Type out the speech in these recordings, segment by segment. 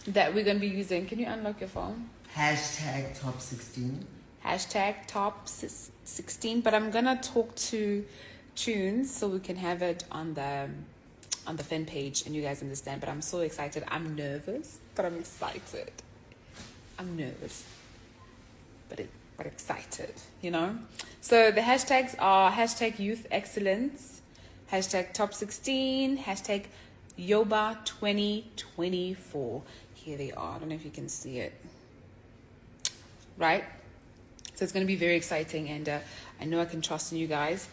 that we're going to be using. Can you unlock your phone? Hashtag top 16. Hashtag top 16. But I'm going to talk to Tunes so we can have it on the fan page and you guys understand. But I'm so excited. I'm nervous, but I'm excited. I'm nervous, but excited, you know? So the hashtags are hashtag youth excellence, hashtag top 16, hashtag Yoba 2024. Here they are. I don't know if you can see it. Right? So it's going to be very exciting, and I know I can trust in you guys.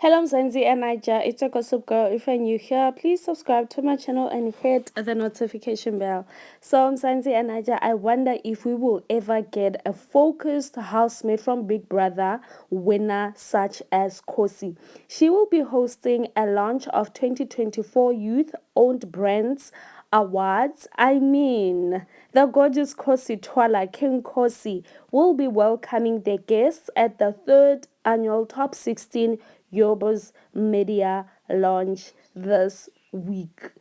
Hello, Mzansi and Naija. It's a gossip girl. If you're new here, please subscribe to my channel and hit the notification bell. So, Mzansi and Naija, I wonder if we will ever get a focused housemate from Big Brother winner such as Khosi. She will be hosting a launch of 2024 Youth-Owned Brands Awards. I mean, the gorgeous Khosi Twala, King Khosi, will be welcoming the guests at the third annual Top 16 Yoba's media launch this week.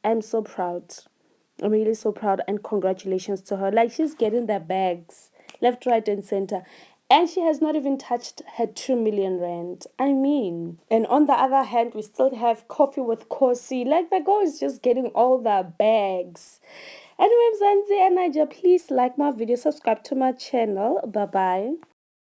I'm so proud. I'm really so proud, and congratulations to her. Like, she's getting the bags left, right, and center. And she has not even touched her 2 million rand. I mean, and on the other hand, we still have Coffee with Khosi. Like, the girl is just getting all the bags. Anyway, Mzansi and Naija, please like my video, subscribe to my channel. Bye bye.